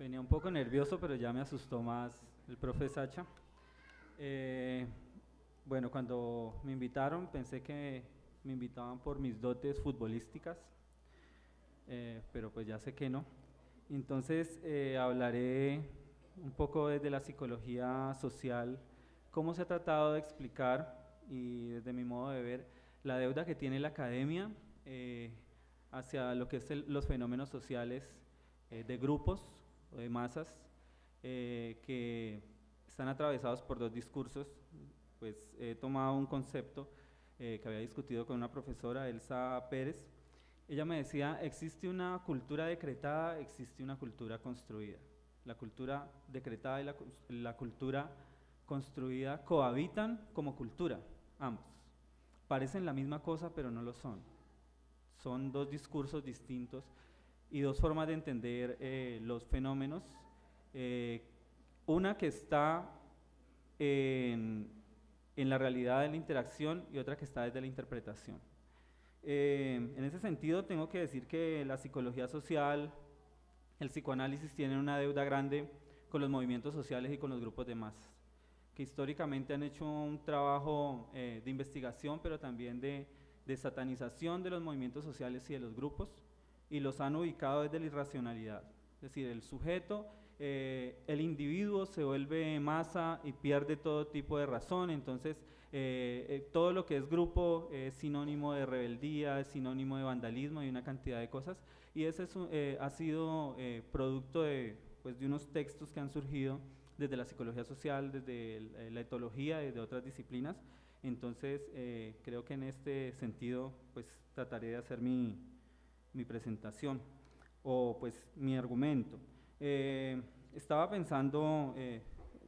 Venía un poco nervioso, pero ya me asustó más el profe Sacha. Eh, bueno, cuando me invitaron pensé que me invitaban por mis dotes futbolísticas, pero pues ya sé que no. Entonces hablaré un poco desde la psicología social, cómo se ha tratado de explicar y desde mi modo de ver la deuda que tiene la academia eh, hacia lo que es los fenómenos sociales de grupos o de masas que están atravesados por dos discursos. Pues he tomado un concepto que había discutido con una profesora, Elsa Pérez. Ella me decía, existe una cultura decretada, existe una cultura construida. La cultura decretada y la cultura construida cohabitan como cultura, ambos. Parecen la misma cosa, pero no lo son. Son dos discursos distintos y dos formas de entender los fenómenos. Eh, una que está en, en la realidad de la interacción y otra que está desde la interpretación. En ese sentido, tengo que decir que la psicología social, el psicoanálisis tienen una deuda grande con los movimientos sociales y con los grupos de masas, que históricamente han hecho un trabajo de investigación, pero también de satanización de los movimientos sociales y de los grupos, y los han ubicado desde la irracionalidad. Es decir, el sujeto, el individuo se vuelve masa y pierde todo tipo de razón, entonces todo lo que es grupo es sinónimo de rebeldía, es sinónimo de vandalismo y una cantidad de cosas, y ese ha sido producto pues, de unos textos que han surgido desde la psicología social, desde la etología, desde otras disciplinas. Entonces creo que en este sentido pues trataré de hacer mi presentación o pues mi argumento. Estaba pensando,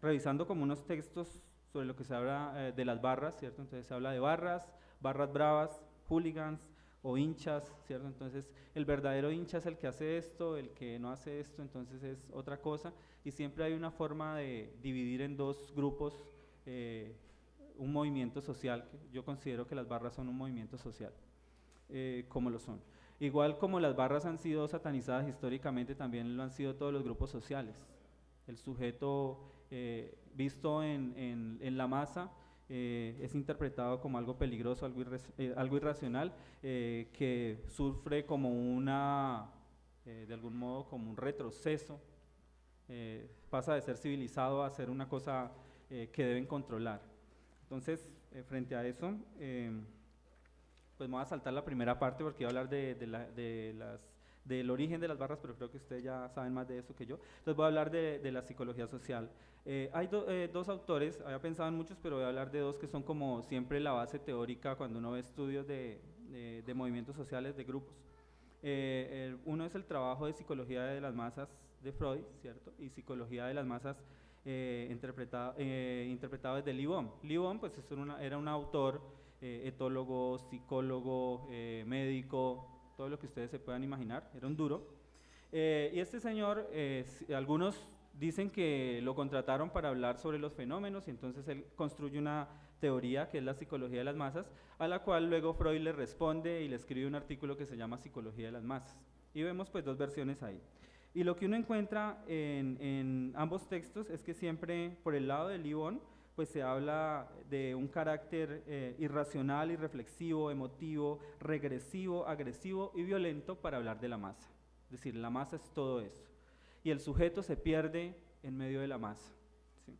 revisando como unos textos sobre lo que se habla de las barras, ¿cierto? Entonces se habla de barras, barras bravas, hooligans o hinchas, ¿cierto? Entonces el verdadero hincha es el que hace esto, el que no hace esto, entonces es otra cosa, y siempre hay una forma de dividir en dos grupos un movimiento social, que yo considero que las barras son un movimiento social, como lo son. Igual como las barras han sido satanizadas históricamente, también lo han sido todos los grupos sociales. El sujeto visto en la masa es interpretado como algo peligroso, algo irracional, que sufre como de algún modo como un retroceso, pasa de ser civilizado a ser una cosa que deben controlar. Entonces, frente a eso, pues me voy a saltar la primera parte porque iba a hablar del origen de las barras, pero creo que ustedes ya saben más de eso que yo. Entonces voy a hablar de la psicología social. Hay dos autores, había pensado en muchos, pero voy a hablar de dos que son como siempre la base teórica cuando uno ve estudios de movimientos sociales, de grupos. Uno es el trabajo de psicología de las masas de Freud, ¿cierto? Y psicología de las masas interpretado desde Lee Bohm. Lee Bohm pues, era un autor, etólogo, psicólogo, médico, todo lo que ustedes se puedan imaginar, era un duro. Y este señor, algunos dicen que lo contrataron para hablar sobre los fenómenos y entonces él construye una teoría que es la psicología de las masas, a la cual luego Freud le responde y le escribe un artículo que se llama Psicología de las masas. Y vemos pues dos versiones ahí. Y lo que uno encuentra en ambos textos es que siempre por el lado de Lee Bohm pues se habla de un carácter irracional, irreflexivo, emotivo, regresivo, agresivo y violento para hablar de la masa. Es decir, la masa es todo eso. Y el sujeto se pierde en medio de la masa. ¿Sí?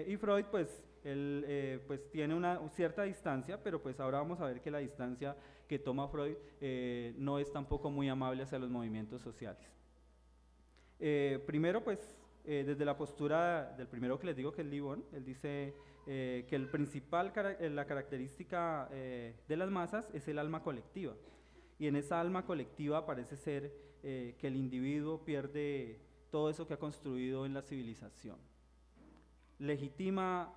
Y Freud, pues, él pues tiene una cierta distancia, pero pues ahora vamos a ver que la distancia que toma Freud no es tampoco muy amable hacia los movimientos sociales. Primero, pues, desde la postura del primero que les digo, que es Lee Bohm, él dice que la característica de las masas es el alma colectiva. Y en esa alma colectiva parece ser que el individuo pierde todo eso que ha construido en la civilización. Legitima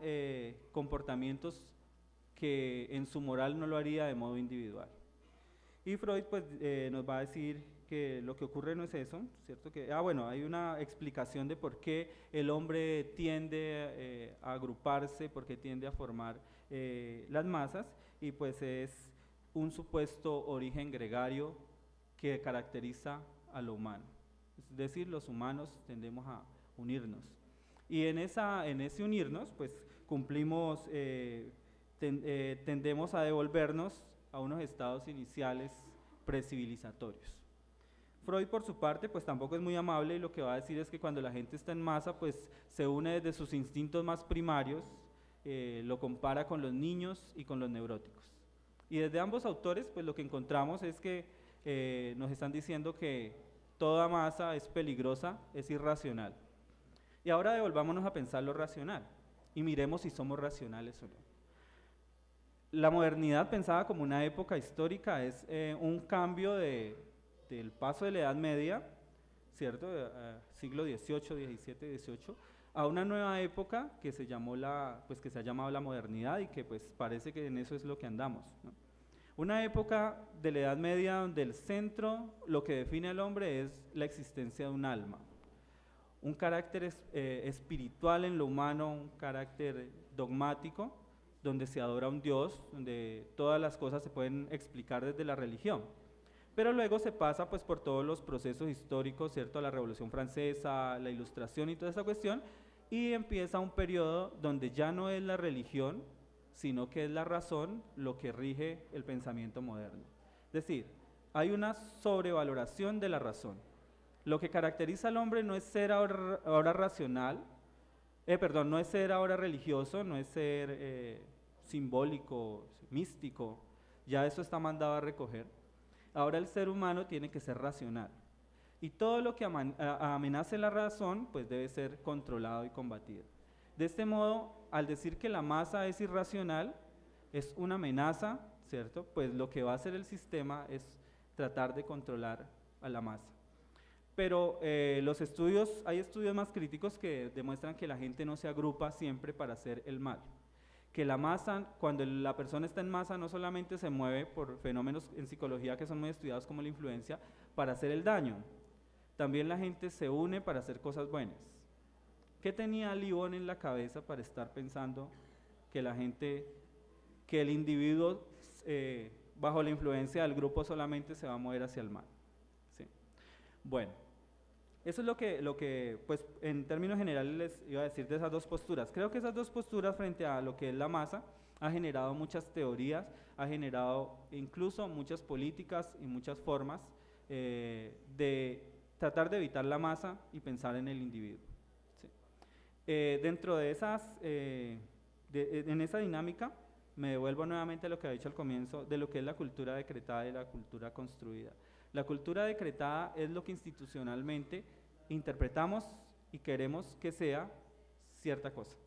comportamientos que en su moral no lo haría de modo individual. Y Freud pues, nos va a decir que lo que ocurre no es eso, ¿cierto? Bueno, hay una explicación de por qué el hombre tiende a agruparse, por qué tiende a formar las masas, y pues es un supuesto origen gregario que caracteriza a lo humano. Es decir, los humanos tendemos a unirnos. Y en ese unirnos, pues cumplimos, tendemos a devolvernos a unos estados iniciales precivilizatorios. Freud, por su parte, pues tampoco es muy amable y lo que va a decir es que cuando la gente está en masa, pues se une desde sus instintos más primarios, lo compara con los niños y con los neuróticos. Y desde ambos autores, pues lo que encontramos es que nos están diciendo que toda masa es peligrosa, es irracional. Y ahora devolvámonos a pensar lo racional y miremos si somos racionales o no. La modernidad, pensada como una época histórica, es un cambio del paso de la Edad Media, ¿cierto? Siglo XVIII, XVII, XVIII, a una nueva época que se llamó que se ha llamado la modernidad y que pues parece que en eso es lo que andamos, ¿no? Una época de la Edad Media donde el centro, lo que define al hombre es la existencia de un alma, un carácter espiritual en lo humano, un carácter dogmático, donde se adora a un Dios, donde todas las cosas se pueden explicar desde la religión. Pero luego se pasa pues por todos los procesos históricos, ¿cierto? La Revolución Francesa, la Ilustración y toda esa cuestión, y empieza un periodo donde ya no es la religión, sino que es la razón lo que rige el pensamiento moderno. Es decir, hay una sobrevaloración de la razón. Lo que caracteriza al hombre no es ser ahora racional, no es ser ahora religioso, no es ser simbólico, místico, ya eso está mandado a recoger. Ahora el ser humano tiene que ser racional. Y todo lo que amenace la razón, pues debe ser controlado y combatido. De este modo, al decir que la masa es irracional, es una amenaza, ¿cierto? Pues lo que va a hacer el sistema es tratar de controlar a la masa. Pero hay estudios más críticos que demuestran que la gente no se agrupa siempre para hacer el mal. Que la masa, cuando la persona está en masa, no solamente se mueve por fenómenos en psicología que son muy estudiados como la influencia, para hacer el daño. También la gente se une para hacer cosas buenas. ¿Qué tenía Libón en la cabeza para estar pensando que que el individuo bajo la influencia del grupo solamente se va a mover hacia el mal? ¿Sí? Bueno, eso es lo que pues en términos generales les iba a decir de esas dos posturas. Creo que esas dos posturas frente a lo que es la masa ha generado muchas teorías, ha generado incluso muchas políticas y muchas formas de tratar de evitar la masa y pensar en el individuo. ¿Sí? Dentro de en esa dinámica, me devuelvo nuevamente a lo que había dicho al comienzo, de lo que es la cultura decretada y la cultura construida. La cultura decretada es lo que institucionalmente interpretamos y queremos que sea cierta cosa.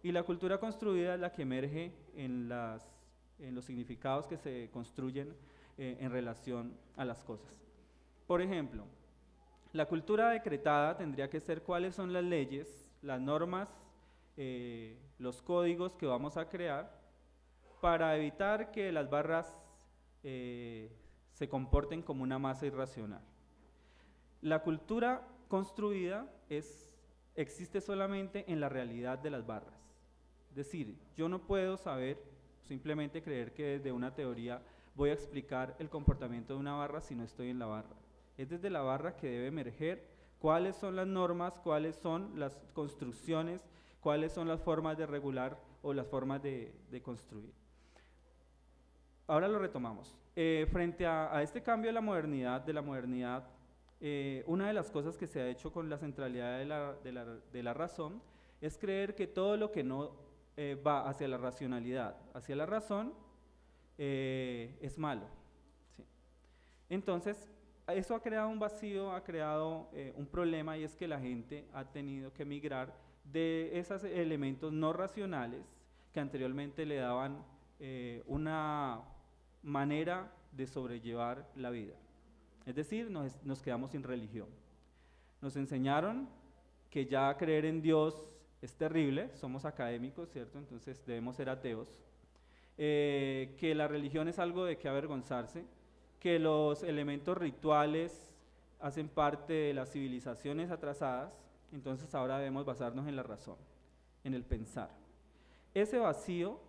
Y la cultura construida es la que emerge en los significados que se construyen en relación a las cosas. Por ejemplo, la cultura decretada tendría que ser cuáles son las leyes, las normas, los códigos que vamos a crear para evitar que las barras se comporten como una masa irracional. La cultura construida existe solamente en la realidad de las barras. Es decir, yo no puedo saber, simplemente creer que desde una teoría voy a explicar el comportamiento de una barra si no estoy en la barra. Es desde la barra que debe emerger cuáles son las normas, cuáles son las construcciones, cuáles son las formas de regular o las formas de construir. Ahora lo retomamos. Frente a este cambio de la modernidad, una de las cosas que se ha hecho con la centralidad de la razón es creer que todo lo que no va hacia la racionalidad, hacia la razón, es malo. ¿Sí? Entonces, eso ha creado un vacío, ha creado un problema, y es que la gente ha tenido que migrar de esos elementos no racionales que anteriormente le daban una manera de sobrellevar la vida. Es decir, nos quedamos sin religión. Nos enseñaron que ya creer en Dios es terrible, somos académicos, ¿cierto? Entonces debemos ser ateos. Que la religión es algo de que avergonzarse, que los elementos rituales hacen parte de las civilizaciones atrasadas, entonces ahora debemos basarnos en la razón, en el pensar. Ese vacío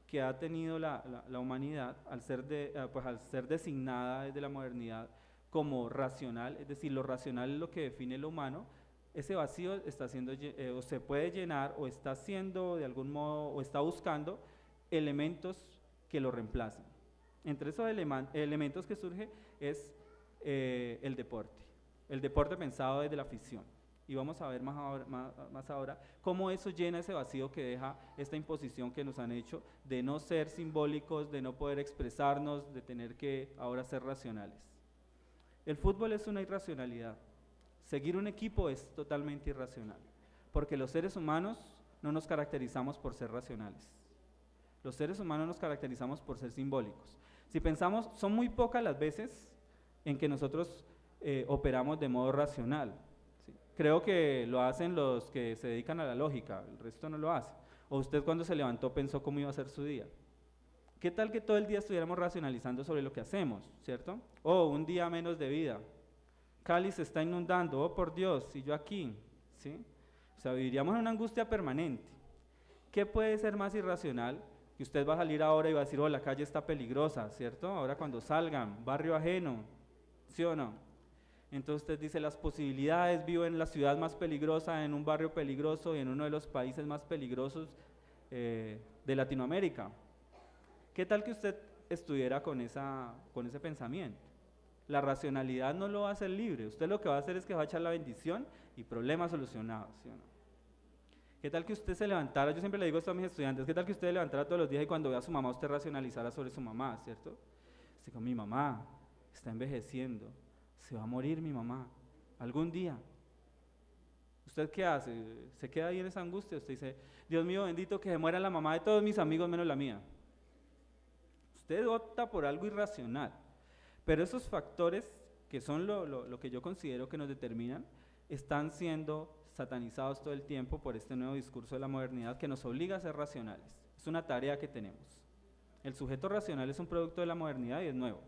que ha tenido la humanidad al ser designada desde la modernidad como racional, es decir, lo racional es lo que define lo humano, ese vacío está siendo, o se puede llenar, o está haciendo de algún modo, o está buscando elementos que lo reemplacen. Entre esos elementos que surge es el deporte pensado desde la afición. Y vamos a ver más ahora cómo eso llena ese vacío que deja esta imposición que nos han hecho de no ser simbólicos, de no poder expresarnos, de tener que ahora ser racionales. El fútbol es una irracionalidad. Seguir un equipo es totalmente irracional, porque los seres humanos no nos caracterizamos por ser racionales. Los seres humanos nos caracterizamos por ser simbólicos. Si pensamos, son muy pocas las veces en que nosotros operamos de modo racional. ¿Sí? Creo que lo hacen los que se dedican a la lógica, el resto no lo hace. O usted cuando se levantó pensó cómo iba a ser su día. ¿Qué tal que todo el día estuviéramos racionalizando sobre lo que hacemos, cierto? Oh, un día menos de vida. Cali se está inundando, oh por Dios, y yo aquí, ¿sí? O sea, viviríamos en una angustia permanente. ¿Qué puede ser más irracional? Que usted va a salir ahora y va a decir, oh, la calle está peligrosa, ¿cierto? Ahora cuando salgan, barrio ajeno, ¿sí o no? Entonces usted dice, las posibilidades, vivo en la ciudad más peligrosa, en un barrio peligroso y en uno de los países más peligrosos de Latinoamérica. ¿Qué tal que usted estuviera con ese pensamiento? La racionalidad no lo va a hacer libre, usted lo que va a hacer es que va a echar la bendición y problemas solucionados, ¿sí o no? ¿Qué tal que usted se levantara? Yo siempre le digo esto a mis estudiantes, ¿qué tal que usted se levantara todos los días y cuando vea a su mamá usted racionalizara sobre su mamá, ¿cierto? Usted dice, mi mamá está envejeciendo, se va a morir mi mamá, algún día. ¿Usted qué hace? ¿Se queda ahí en esa angustia? Usted dice, Dios mío bendito, que se muera la mamá de todos mis amigos menos la mía. Usted opta por algo irracional, pero esos factores que son lo que yo considero que nos determinan, están siendo satanizados todo el tiempo por este nuevo discurso de la modernidad que nos obliga a ser racionales. Es una tarea que tenemos. El sujeto racional es un producto de la modernidad y es nuevo.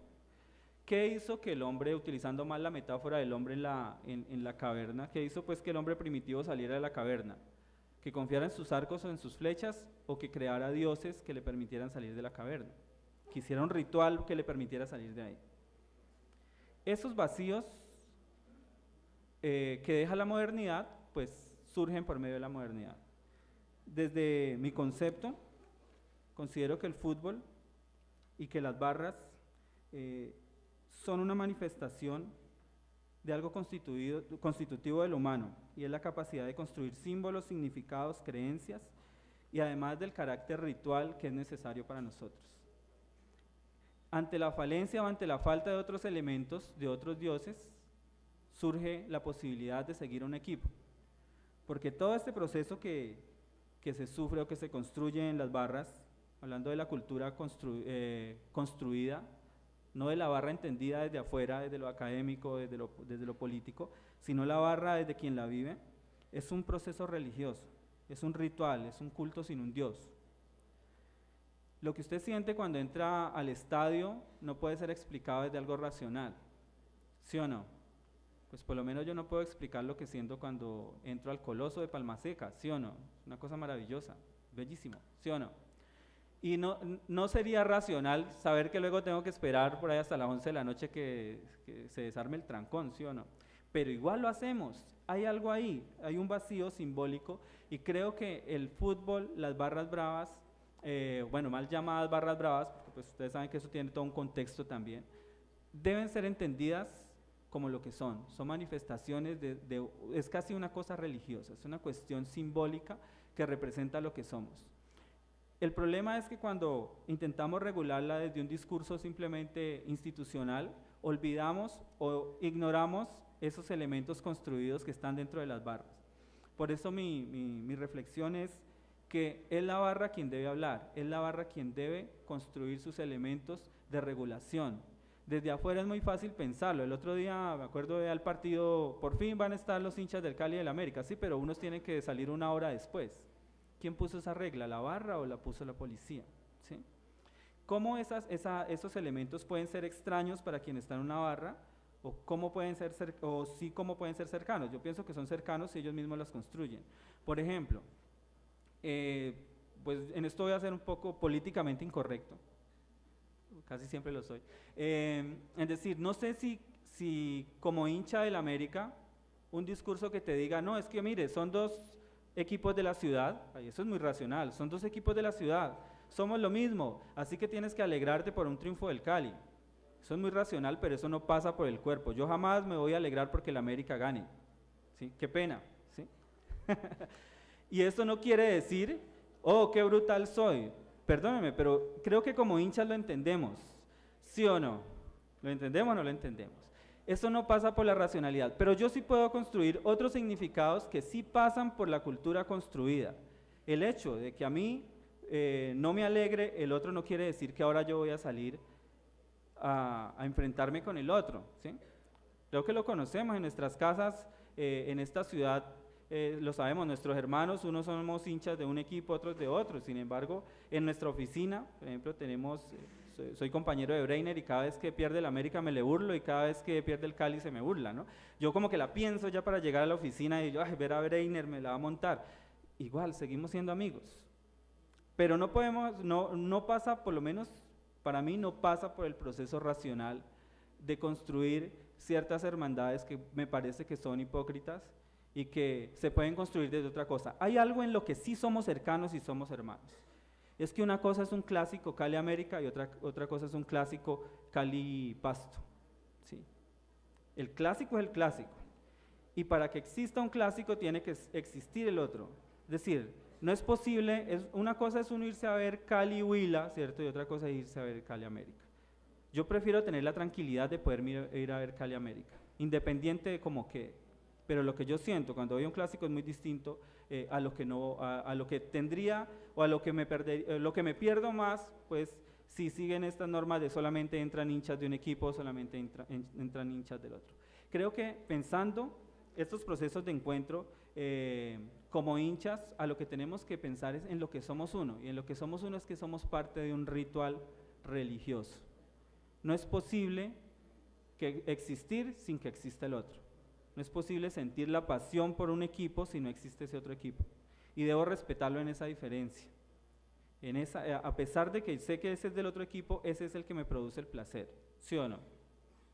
¿Qué hizo que el hombre, utilizando mal la metáfora del hombre en la caverna, qué hizo pues que el hombre primitivo saliera de la caverna? ¿Que confiara en sus arcos o en sus flechas o que creara dioses que le permitieran salir de la caverna? Que hiciera un ritual que le permitiera salir de ahí. Esos vacíos que deja la modernidad, pues surgen por medio de la modernidad. Desde mi concepto, considero que el fútbol y que las barras son una manifestación de algo constitutivo del humano, y es la capacidad de construir símbolos, significados, creencias, y además del carácter ritual que es necesario para nosotros. Ante la falencia o ante la falta de otros elementos, de otros dioses, surge la posibilidad de seguir un equipo. Porque todo este proceso que se sufre o que se construye en las barras, hablando de la cultura construida, no de la barra entendida desde afuera, desde lo académico, desde lo político, sino la barra desde quien la vive, es un proceso religioso, es un ritual, es un culto sin un Dios. Lo que usted siente cuando entra al estadio no puede ser explicado desde algo racional, ¿sí o no? Pues por lo menos yo no puedo explicar lo que siento cuando entro al Coloso de Palmaseca, ¿sí o no? Es una cosa maravillosa, bellísimo, ¿sí o no? Y no sería racional saber que luego tengo que esperar por ahí hasta las 11 de la noche que se desarme el trancón, ¿sí o no? Pero igual lo hacemos, hay algo ahí, hay un vacío simbólico, y creo que el fútbol, las barras bravas, bueno, mal llamadas barras bravas, porque pues ustedes saben que eso tiene todo un contexto también, deben ser entendidas como lo que son manifestaciones es casi una cosa religiosa, es una cuestión simbólica que representa lo que somos. El problema es que cuando intentamos regularla desde un discurso simplemente institucional, olvidamos o ignoramos esos elementos construidos que están dentro de las barras. Por eso mi reflexión es que es la barra quien debe hablar, es la barra quien debe construir sus elementos de regulación. Desde afuera es muy fácil pensarlo. El otro día, me acuerdo al partido, por fin van a estar los hinchas del Cali y del América, sí, pero unos tienen que salir una hora después. ¿Quién puso esa regla, la barra o la puso la policía? ¿Sí? ¿Cómo esos elementos pueden ser extraños para quien está en una barra? ¿O cómo pueden ser cercanos? Yo pienso que son cercanos si ellos mismos las construyen. Por ejemplo, pues en esto voy a ser un poco políticamente incorrecto, casi siempre lo soy. Es decir, no sé si si como hincha del América, un discurso que te diga, no, es que mire, son dos equipos de la ciudad, ay, eso es muy racional, son dos equipos de la ciudad, somos lo mismo, así que tienes que alegrarte por un triunfo del Cali. Eso es muy racional, pero eso no pasa por el cuerpo. Yo jamás me voy a alegrar porque el América gane. ¿Sí? Qué pena. ¿Sí? Y esto no quiere decir, oh, qué brutal soy. Perdóneme, pero creo que como hinchas lo entendemos. ¿Sí o no? ¿Lo entendemos o no lo entendemos? Eso no pasa por la racionalidad, pero yo sí puedo construir otros significados que sí pasan por la cultura construida. El hecho de que a mí no me alegre, el otro no quiere decir que ahora yo voy a salir a enfrentarme con el otro, ¿sí? Creo que lo conocemos en nuestras casas, en esta ciudad, lo sabemos, nuestros hermanos, unos somos hinchas de un equipo, otros de otro. Sin embargo, en nuestra oficina, por ejemplo, tenemos, soy compañero de Breiner y cada vez que pierde el América me le burlo y cada vez que pierde el Cali se me burla, ¿no? Yo como que la pienso ya para llegar a la oficina y yo, ay, ver a Breiner me la va a montar. Igual, seguimos siendo amigos. Pero no podemos, no pasa, por lo menos para mí no pasa por el proceso racional de construir ciertas hermandades que me parece que son hipócritas y que se pueden construir desde otra cosa. Hay algo en lo que sí somos cercanos y somos hermanos. Es que una cosa es un clásico Cali América y otra cosa es un clásico Cali Pasto. ¿Sí? El clásico es el clásico. Y para que exista un clásico tiene que existir el otro. Es decir, no es posible, una cosa es uno irse a ver Cali Huila, ¿cierto? Y otra cosa es irse a ver Cali América. Yo prefiero tener la tranquilidad de poder ir a ver Cali América, independiente de cómo quede. Pero lo que yo siento cuando voy a un clásico es muy distinto a lo que no, a lo que tendría o a lo que lo que me pierdo más, pues si siguen estas normas de solamente entran hinchas de un equipo, solamente entran hinchas del otro. Creo que pensando estos procesos de encuentro como hinchas, a lo que tenemos que pensar es en lo que somos uno, y en lo que somos uno es que somos parte de un ritual religioso. No es posible existir sin que exista el otro. No es posible sentir la pasión por un equipo si no existe ese otro equipo. Y debo respetarlo en esa diferencia. A pesar de que sé que ese es del otro equipo, ese es el que me produce el placer. ¿Sí o no?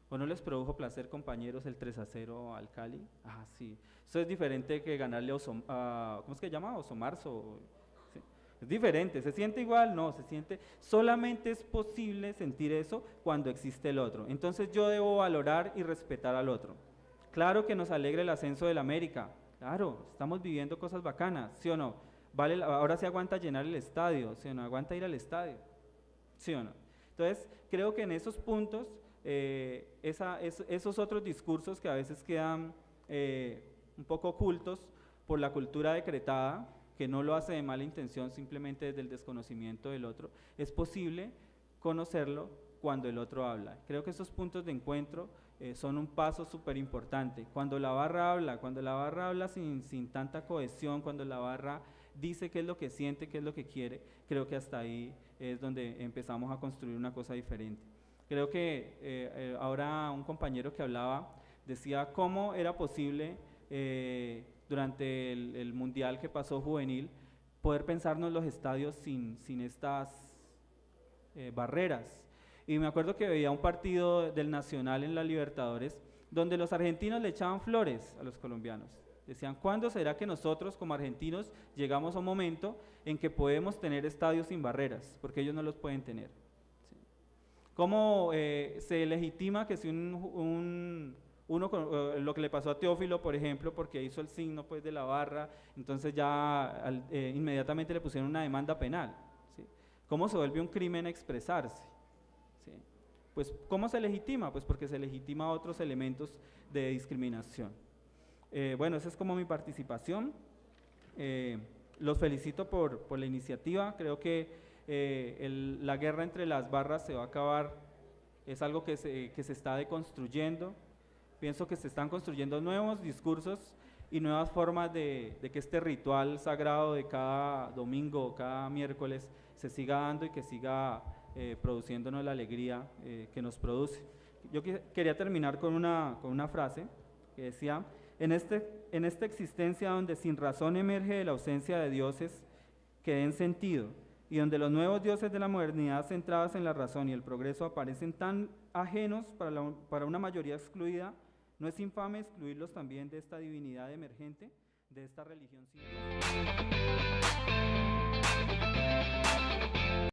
¿O no les produjo placer, compañeros, el 3-0 al Cali? Ah, sí. Eso es diferente que ganarle a ¿cómo es que se llama? Osomarzo. ¿Sí? Es diferente. ¿Se siente igual? No, se siente. Solamente es posible sentir eso cuando existe el otro. Entonces yo debo valorar y respetar al otro. Claro que nos alegra el ascenso del América. Claro, estamos viviendo cosas bacanas, ¿sí o no? Ahora se aguanta llenar el estadio, ¿sí o no? Aguanta ir al estadio, ¿sí o no? Entonces, creo que en esos puntos, esos otros discursos que a veces quedan un poco ocultos por la cultura decretada, que no lo hace de mala intención, simplemente desde el desconocimiento del otro, es posible conocerlo cuando el otro habla. Creo que esos puntos de encuentro son un paso súper importante. Cuando la barra habla sin tanta cohesión, cuando la barra dice qué es lo que siente, qué es lo que quiere, creo que hasta ahí es donde empezamos a construir una cosa diferente. Creo que ahora un compañero que hablaba decía cómo era posible durante el mundial que pasó juvenil poder pensarnos los estadios sin estas barreras. Y me acuerdo que veía un partido del Nacional en la Libertadores donde los argentinos le echaban flores a los colombianos. Decían, ¿cuándo será que nosotros como argentinos llegamos a un momento en que podemos tener estadios sin barreras? Porque ellos no los pueden tener. ¿Sí? ¿Cómo se legitima que si lo que le pasó a Teófilo, por ejemplo, porque hizo el signo pues, de la barra, entonces ya inmediatamente le pusieron una demanda penal? ¿Sí? ¿Cómo se vuelve un crimen expresarse? ¿Sí? Pues, ¿cómo se legitima? Pues porque se legitima otros elementos de discriminación. Bueno, esa es como mi participación. Los felicito por la iniciativa. Creo que la guerra entre las barras se va a acabar. Es algo que se está deconstruyendo. Pienso que se están construyendo nuevos discursos y nuevas formas de que este ritual sagrado de cada domingo, cada miércoles, se siga dando y que siga produciéndonos la alegría que nos produce. Yo quería terminar con una frase que decía: en esta existencia donde sin razón emerge de la ausencia de dioses que den sentido y donde los nuevos dioses de la modernidad centrados en la razón y el progreso aparecen tan ajenos para una mayoría excluida, ¿no es infame excluirlos también de esta divinidad emergente, de esta religión sin Dios?